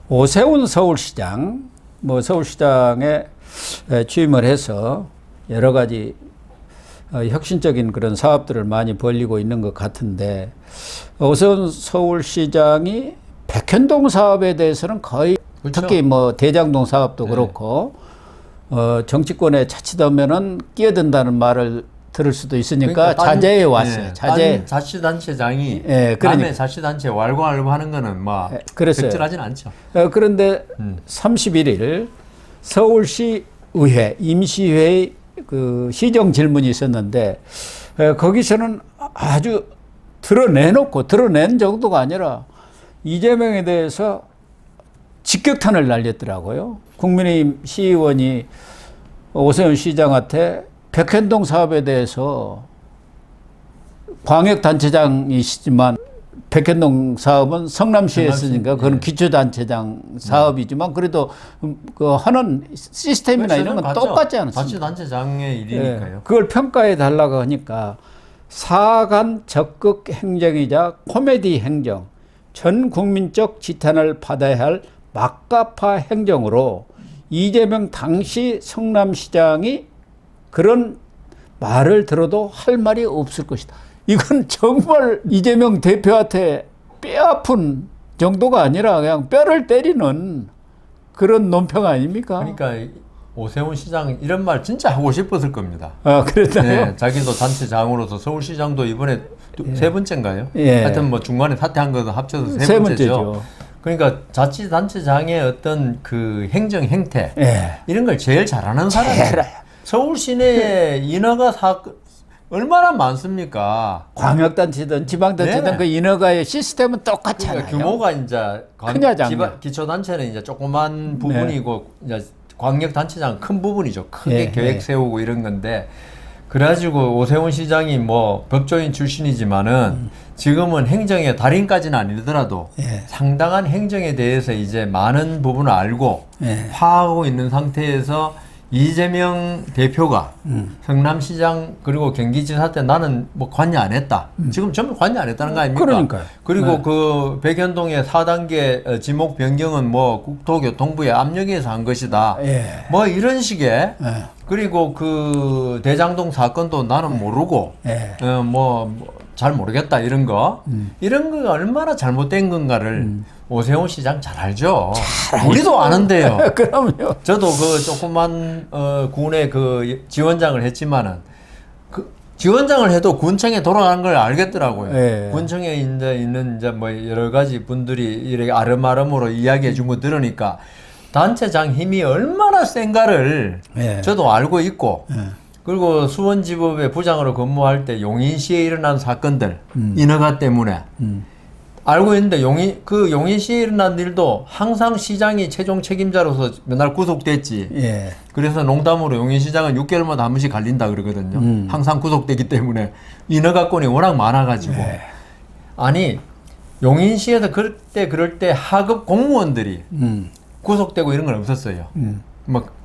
오세훈 서울시장, 서울시장에 취임을 해서 여러 가지 혁신적인 그런 사업들을 많이 벌리고 있는 것 같은데, 오세훈 서울시장이 백현동 사업에 대해서는 거의 그렇죠. 특히 대장동 사업도 그렇고 정치권에 자칫하면은 끼어든다는 말을 들을 수도 있으니까 그러니까 자제해 왔어요. 딴 자치단체장이 남의 자치단체 왈가왈부하는 거는 적절하진 않죠. 그런데 31일 서울시 의회 임시회의 그 시정 질문이 있었는데 거기서는 아주 드러낸 정도가 아니라 이재명에 대해서 직격탄을 날렸더라고요. 국민의힘 시의원이 오세훈 시장한테 백현동 사업에 대해서 광역단체장이시지만 백현동 사업은 성남시에 했으니까 그건 기초단체장 사업이지만 그래도 그 하는 시스템이나 이런 건 똑같지 않습니까? 자치단체장의 일이니까요. 그걸 평가해 달라고 하니까 사간 적극 행정이자 코미디 행정, 전 국민적 지탄을 받아야 할 막가파 행정으로 이재명 당시 성남시장이 그런 말을 들어도 할 말이 없을 것이다. 이건 정말 이재명 대표한테 뼈아픈 정도가 아니라 그냥 뼈를 때리는 그런 논평 아닙니까? 그러니까 오세훈 시장 이런 말 진짜 하고 싶었을 겁니다. 그랬나요? 네, 자기도 단체장으로서 서울시장도 이번에 세 번째인가요? 예. 하여튼 중간에 사퇴한 것도 합쳐서 세 번째죠. 그러니까 자치단체장의 어떤 그 행정 행태 이런 걸 제일 잘하는 사람이에요. 서울 시내에 인허가 얼마나 많습니까? 광역단체든 지방단체든 그 인허가의 시스템은 똑같잖아요. 그러니까 규모가 이제 기초단체는 이제 조그만 부분이고 이제 광역단체장 큰 부분이죠. 크게 계획 세우고 이런 건데 그래가지고 오세훈 시장이 법조인 출신이지만은 지금은 행정의 달인까지는 아니더라도 상당한 행정에 대해서 이제 많은 부분을 알고 파악하고 있는 상태에서 이재명 대표가 성남시장 그리고 경기지사 때 나는 관여 안 했다. 지금 전부 관여 안 했다는 거 아닙니까? 그러니까요. 그리고 그 백현동의 4단계 지목 변경은 국토교통부의 압력에서 한 것이다. 이런 식의 그리고 그 대장동 사건도 나는 모르고 잘 모르겠다 이런 거 이런 거가 얼마나 잘못된 건가를 오세훈 시장 잘 알죠. 우리도 아는데요. 그럼요. 저도 그 조그만 군의 그 지원장을 했지만은 그 지원장을 해도 군청에 돌아가는 걸 알겠더라고요. 군청에 이제 있는 이제 여러 가지 분들이 이렇게 아름아름으로 이야기해 준 거 들으니까 단체장 힘이 얼마나 센가를 저도 알고 있고 그리고 수원지법의 부장으로 근무할 때 용인시에 일어난 사건들 인허가 때문에 알고 있는데 용인시에 일어난 일도 항상 시장이 최종 책임자로서 맨날 구속됐지. 그래서 농담으로 용인시장은 6개월마다 한 번씩 갈린다 그러거든요. 항상 구속되기 때문에 인허가권이 워낙 많아가지고 아니 용인시에서 그럴 때 하급 공무원들이 구속되고 이런 건 없었어요.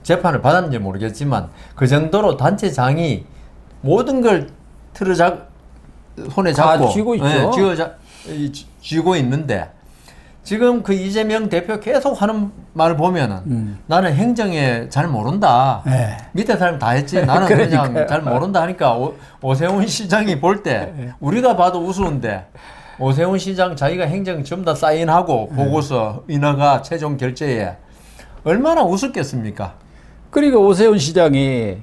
재판을 받았는지 모르겠지만 그 정도로 단체장이 모든 걸 손에 잡고 쥐고 있죠. 쥐고 있는데 지금 그 이재명 대표 계속 하는 말을 보면은 나는 행정에 잘 모른다. 밑에 사람 다 했지. 나는 그냥 잘 모른다 하니까 오세훈 시장이 볼 때 우리가 봐도 우스운데 오세훈 시장 자기가 행정 전부 다 사인하고 보고서 인허가 최종 결재에 얼마나 우습겠습니까? 그러니까 오세훈 시장이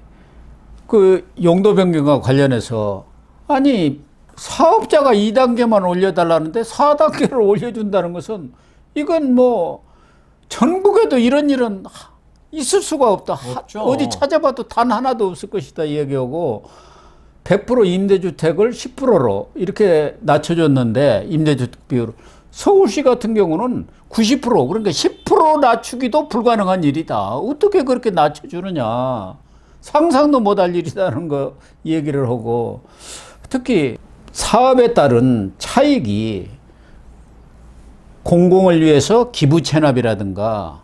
그 용도 변경과 관련해서 아니 사업자가 2단계만 올려달라는데 4단계를 올려준다는 것은 이건 전국에도 이런 일은 있을 수가 없다. 없죠. 어디 찾아봐도 단 하나도 없을 것이다 얘기하고 100% 임대주택을 10%로 이렇게 낮춰줬는데 임대주택 비율을 서울시 같은 경우는 90% 그러니까 10% 낮추기도 불가능한 일이다. 어떻게 그렇게 낮춰주느냐. 상상도 못할 일이라는 거 얘기를 하고 특히 사업에 따른 차익이 공공을 위해서 기부 체납이라든가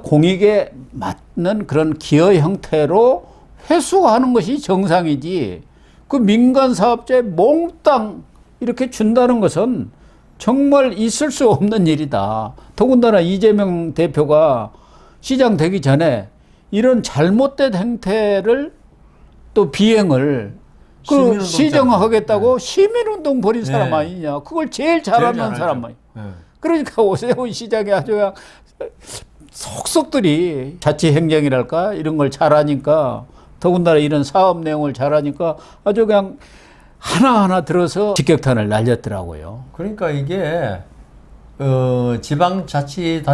공익에 맞는 그런 기여 형태로 회수하는 것이 정상이지 그 민간 사업자에 몽땅 이렇게 준다는 것은 정말 있을 수 없는 일이다. 더군다나 이재명 대표가 시장 되기 전에 이런 잘못된 행태를 또 비행을 그 시민운동 시정하겠다고 네. 시민운동 벌인 사람 네. 아니냐. 그걸 제일 잘하는 사람 아니냐. 네. 그러니까 오세훈 시장이 아주 그냥 속속들이 자치행정이랄까 이런 걸 잘하니까 더군다나 이런 사업 내용을 잘하니까 아주 그냥 하나하나 들어서 직격탄을 날렸더라고요. 그러니까 이게 지방자치에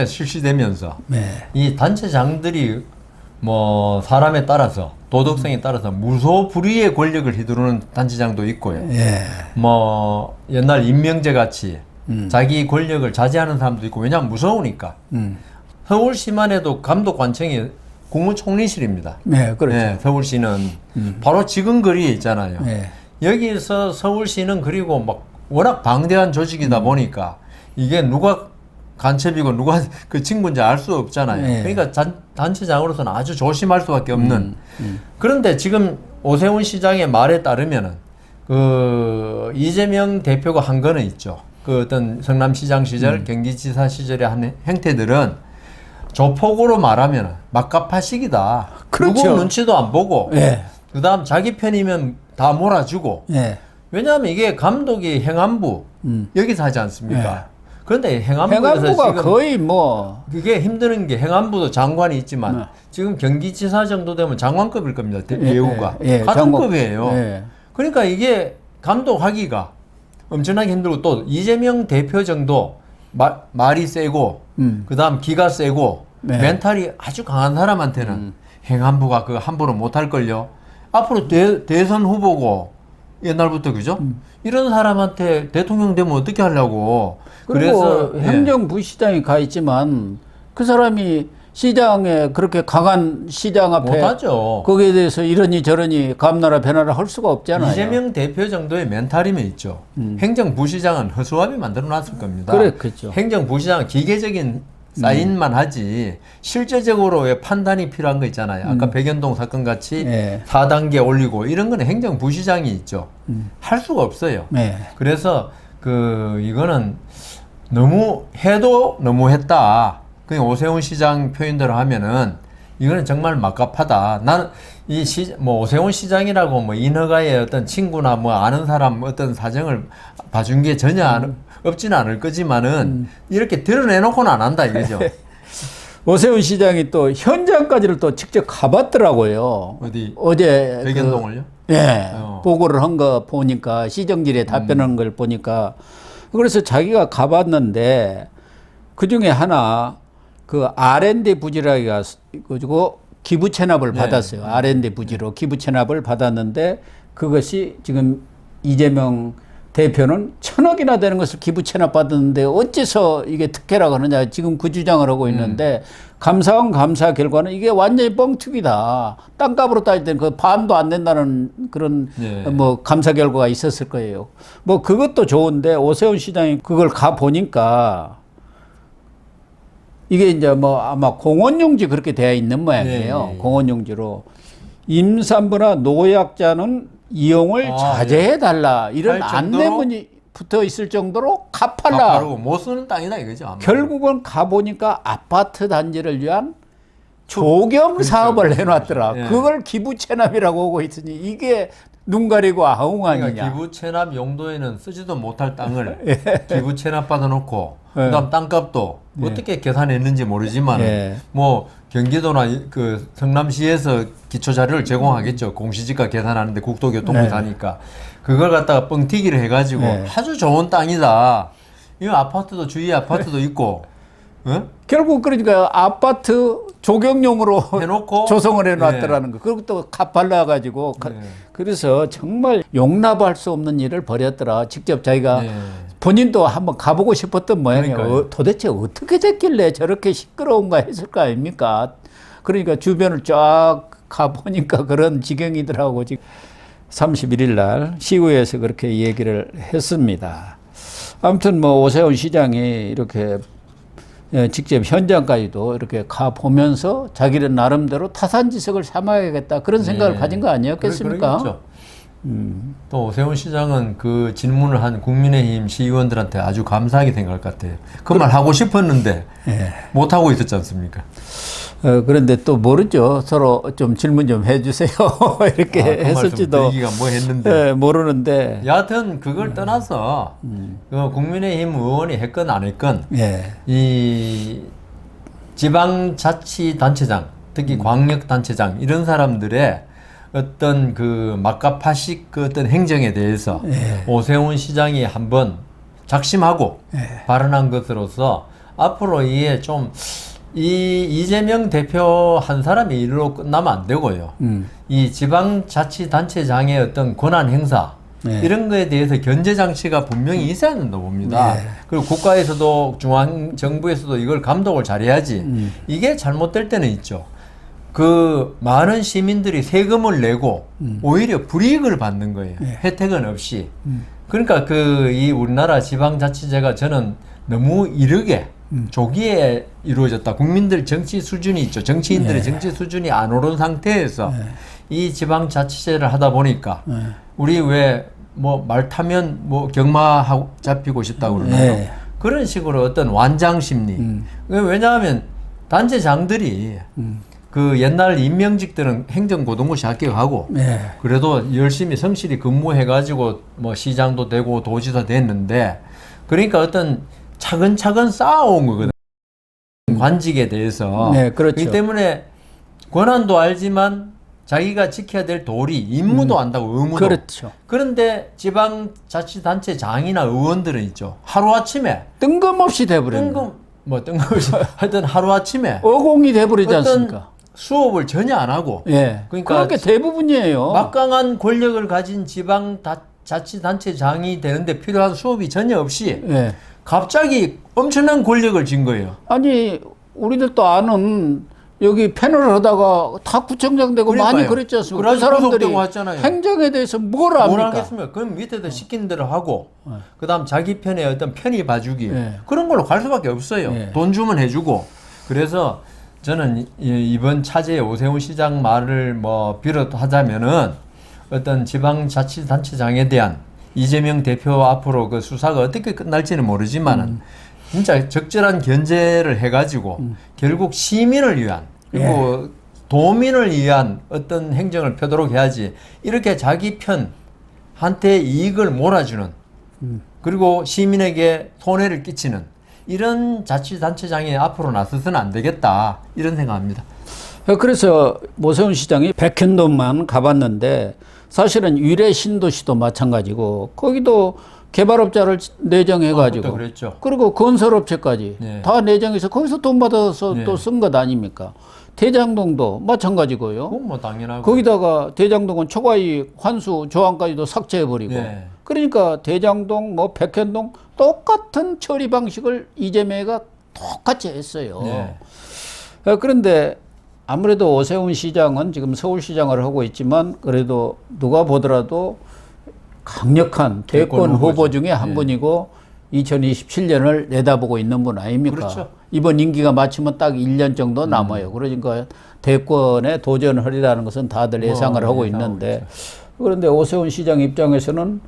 실시되면서 네. 이 단체장들이 뭐 사람에 따라서 도덕성에 따라서 무소불위의 권력을 휘두르는 단체장도 있고요. 예. 뭐 옛날 임명제 같이 자기 권력을 자제하는 사람도 있고 왜냐하면 무서우니까. 서울시만 해도 감독관청이 국무총리실입니다. 네, 그렇죠. 네, 서울시는 바로 지금 거리에 있잖아요. 네. 여기서 서울시는 그리고 막 워낙 방대한 조직이다 보니까 이게 누가 간첩이고 누가 그 친구인지 알 수 없잖아요. 네. 그러니까 단체장으로서는 아주 조심할 수밖에 없는. 그런데 지금 오세훈 시장의 말에 따르면은 그 이재명 대표가 한 거는 있죠. 그 어떤 성남시장 시절, 경기지사 시절의 한 행태들은 조폭으로 말하면 막가파식이다. 그렇죠. 누구 눈치도 안 보고. 네. 그다음 자기 편이면 다 몰아주고. 네. 왜냐하면 이게 감독이 행안부 여기서 하지 않습니까? 네. 그런데 행안부에서 행안부가 지금 거의 뭐 그게 힘드는 게 행안부도 장관이 있지만 네. 지금 경기지사 정도 되면 장관급일 겁니다. 예, 예우가 예, 예, 같은 장관. 급이에요. 예. 그러니까 이게 감독하기가 엄청나게 힘들고 또 이재명 대표 정도 말이 세고 그다음 기가 세고 네. 멘탈이 아주 강한 사람한테는 행안부가 그 함부로 못할 걸요. 앞으로 대선 후보고 옛날부터 그죠? 이런 사람한테 대통령 되면 어떻게 하려고? 그래서 그래서 행정부시장이 가 있지만 그 사람이 시장에 그렇게 강한 시장 앞에 못하죠. 거기에 대해서 이러니 저러니 감나라 배나라 할 수가 없잖아요. 이재명 대표 정도의 멘탈이면 있죠. 행정부시장은 허수아비 만들어 놨을 겁니다. 그랬겠죠. 행정부시장은 기계적인 사인만 하지 실제적으로 판단이 필요한 거 있잖아요. 아까 백연동 사건 같이 네. 4단계 올리고 이런 거는 행정부시장이 있죠. 할 수가 없어요. 네. 그래서 이거는 너무 해도 너무 했다. 그냥 오세훈 시장 표현대로 하면은 이거는 정말 막갑하다. 나는 뭐 오세훈 시장이라고 뭐 인허가의 어떤 친구나 뭐 아는 사람 어떤 사정을 봐준 게 전혀 없지는 않을 거지만은 이렇게 드러내놓고는 안 한다 이거죠. 오세훈 시장이 또 현장까지를 또 직접 가봤더라고요. 어제 백연동을요? 네, 보고를 한 거 보니까 시정질에 답변한 걸 보니까 그래서 자기가 가봤는데 그 중에 하나 그 R&D 부지라기가 가지고 기부 체납을 받았어요. R&D 부지로 기부 체납을 받았는데 그것이 지금 이재명 대표는 1,000억이나 되는 것을 기부 체납 받았는데 어째서 이게 특혜라고 하느냐 지금 그 주장을 하고 있는데 감사원 감사 결과는 이게 완전히 뻥튀기다. 땅값으로 따질 때는 그 반도 안 된다는 그런 뭐 감사 결과가 있었을 거예요. 뭐 그것도 좋은데 오세훈 시장이 그걸 가 보니까 이게 이제 뭐 아마 공원용지 그렇게 되어 있는 모양이에요. 공원용지로 임산부나 노약자는 이용을 자제해달라 이런 안내문이 붙어 있을 정도로 가팔라. 못 쓰는 땅이다 이거죠. 아무래도. 결국은 가보니까 아파트 단지를 위한 조경 사업을 해놨더라. 그걸 기부 체납이라고 하고 있으니 이게 눈 가리고 아웅하느냐. 그러니까 기부 체납 용도에는 쓰지도 못할 땅을 기부 체납 받아놓고 그다음 땅값도 어떻게 계산했는지 모르지만 뭐 경기도나 그 성남시에서 기초 자료를 제공하겠죠. 공시지가 계산하는데 국토교통부사니까 그걸 갖다가 뻥튀기를 해가지고 아주 좋은 땅이다. 이 아파트도 주위에 아파트도 있고. 결국 그러니까 아파트 조경용으로 해놓고 조성을 해놨더라는 거. 그리고 또 가팔라 가지고 그래서 정말 용납할 수 없는 일을 벌였더라. 직접 자기가 본인도 한번 가보고 싶었던 모양이에요. 도대체 어떻게 됐길래 저렇게 시끄러운가 했을 거 아닙니까? 그러니까 주변을 쫙 가보니까 그런 지경이더라고. 지금 31일 날 시구에서 그렇게 얘기를 했습니다. 아무튼 뭐 오세훈 시장이 이렇게 직접 현장까지도 이렇게 가보면서 자기는 나름대로 타산지석을 삼아야겠다 그런 생각을 가진 거 아니었겠습니까? 그렇죠. 또 오세훈 시장은 그 질문을 한 국민의힘 시의원들한테 아주 감사하게 생각할 것 같아요. 그 말 하고 싶었는데 예. 못 하고 있었지 않습니까? 그런데 또 모르죠. 서로 좀 질문 좀 해주세요. 이렇게 그 했을지도 말씀 드리기가 뭐 했는데. 모르는데. 여하튼 그걸 떠나서 그 국민의힘 의원이 했건 안 했건 예. 이 지방자치단체장, 특히 광역단체장 이런 사람들의 어떤 그 막가파식 그 어떤 행정에 대해서 오세훈 시장이 한번 작심하고 발언한 것으로서 앞으로 이게 좀 이재명 대표 한 사람이 일로 끝나면 안 되고요. 이 지방자치단체장의 어떤 권한 행사 이런 거에 대해서 견제 장치가 분명히 있어야 된다고 봅니다. 그리고 국가에서도 중앙정부에서도 이걸 감독을 잘해야지. 이게 잘못될 때는 있죠. 그 많은 시민들이 세금을 내고 오히려 불이익을 받는 거예요. 혜택은 없이. 그러니까 그 이 우리나라 지방자치제가 저는 너무 이르게 조기에 이루어졌다. 국민들 정치 수준이 있죠. 정치인들의 정치 수준이 안 오른 상태에서 이 지방자치제를 하다 보니까 우리 왜 뭐 말 타면 뭐 경마 잡히고 싶다고 그러나요? 그런 식으로 어떤 완장 심리. 왜냐하면 단체장들이 그 옛날 임명직들은 행정고등고시 합격하고 그래도 열심히 성실히 근무해가지고 뭐 시장도 되고 도지사 됐는데 그러니까 어떤 차근차근 쌓아온 거거든. 관직에 대해서. 그렇죠. 그렇기 때문에 권한도 알지만 자기가 지켜야 될 도리, 임무도 안다고 의무도. 그렇죠. 그런데 지방자치단체장이나 의원들은 있죠. 하루아침에 뜬금없이 돼버리는 뜬금없이 하여튼 하루아침에 어공이 돼버리지 않습니까? 수업을 전혀 안 하고 그러니까 그게 대부분이에요. 막강한 권력을 가진 지방자치단체장이 되는데 필요한 수업이 전혀 없이 갑자기 엄청난 권력을 쥔 거예요. 아니 우리들도 아는 여기 패널을 하다가 다 구청장 되고 그러니까요. 많이 그랬지 않습니까? 그 구속되고 사람들이 왔잖아요. 행정에 대해서 뭘 뭘 압니까? 하겠습니까? 그럼 밑에서 시킨 대로 하고 그다음 자기 편에 어떤 편의 봐주기 그런 걸로 갈 수밖에 없어요. 돈 주면 해주고. 그래서 저는 이번 차제의 오세훈 시장 말을 뭐 비롯하자면은 어떤 지방자치단체장에 대한 이재명 대표 앞으로 그 수사가 어떻게 끝날지는 모르지만은 진짜 적절한 견제를 해가지고 결국 시민을 위한 그리고 도민을 위한 어떤 행정을 펴도록 해야지 이렇게 자기 편한테 이익을 몰아주는 그리고 시민에게 손해를 끼치는 이런 자치단체장이 앞으로 나서서는 안 되겠다 이런 생각합니다. 그래서 오세훈 시장이 백현동만 가봤는데 사실은 위례 신도시도 마찬가지고 거기도 개발업자를 내정해가지고 그랬죠. 그리고 건설업체까지 다 내정해서 거기서 돈 받아서 또 쓴 것 아닙니까? 대장동도 마찬가지고요. 그건 뭐 당연하고. 거기다가 대장동은 초과이익 환수 조항까지도 삭제해버리고 그러니까 대장동 뭐 백현동 똑같은 처리 방식을 이재명이가 똑같이 했어요. 그런데 아무래도 오세훈 시장은 지금 서울시장을 하고 있지만 그래도 누가 보더라도 강력한 대권 후보 중에 한 분이고 2027년을 내다보고 있는 분 아닙니까? 그렇죠. 이번 임기가 마치면 딱 1년 정도 남아요. 그러니까 대권에 도전하리라는 것은 다들 예상을 하고 있는데 그런데 오세훈 시장 입장에서는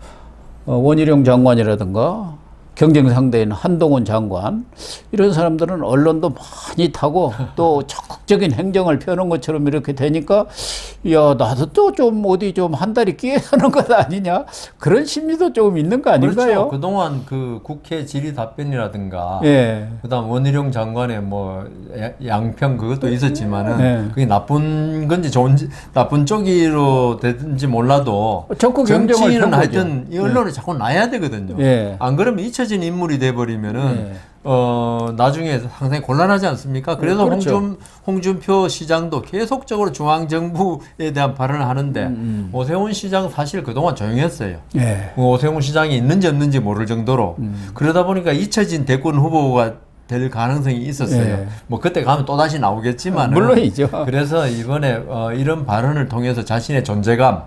원희룡 장관이라든가 경쟁 상대인 한동훈 장관 이런 사람들은 언론도 많이 타고 또 적극적인 행정을 펴는 것처럼 이렇게 되니까 야 나도 또 좀 어디 좀 한 다리 끼어야 하는 것 아니냐 그런 심리도 조금 있는 거 아닌가요? 그렇죠. 그동안 그 국회 질의 답변이라든가 그다음 원희룡 장관의 뭐 양평 그것도 있었지만은 그게 나쁜 건지 좋은지 나쁜 쪽으로 되든지 몰라도 정치인은 하여튼 이 언론에 자꾸 나야 되거든요. 안 그러면 잊혀진 인물이 돼버리면은 나중에 상당히 곤란하지 않습니까? 그래서 그렇죠. 홍준표 시장도 계속적으로 중앙정부에 대한 발언을 하는데 오세훈 시장 사실 그동안 조용했어요. 오세훈 시장이 있는지 없는지 모를 정도로 그러다 보니까 잊혀진 대권 후보가 될 가능성이 있었어요. 뭐 그때 가면 또 다시 나오겠지만 물론이죠. 그래서 이번에 이런 발언을 통해서 자신의 존재감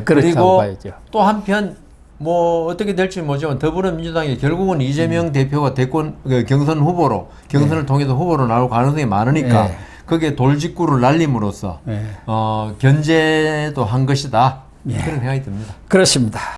그리고 봐야죠. 또 한편 뭐 어떻게 될지 모르지만 더불어민주당이 결국은 이재명 대표가 대권 경선 후보로 경선을 통해서 후보로 나올 가능성이 많으니까 거기에 돌직구를 날림으로써 견제도 한 것이다. 그런 생각이 듭니다. 그렇습니다.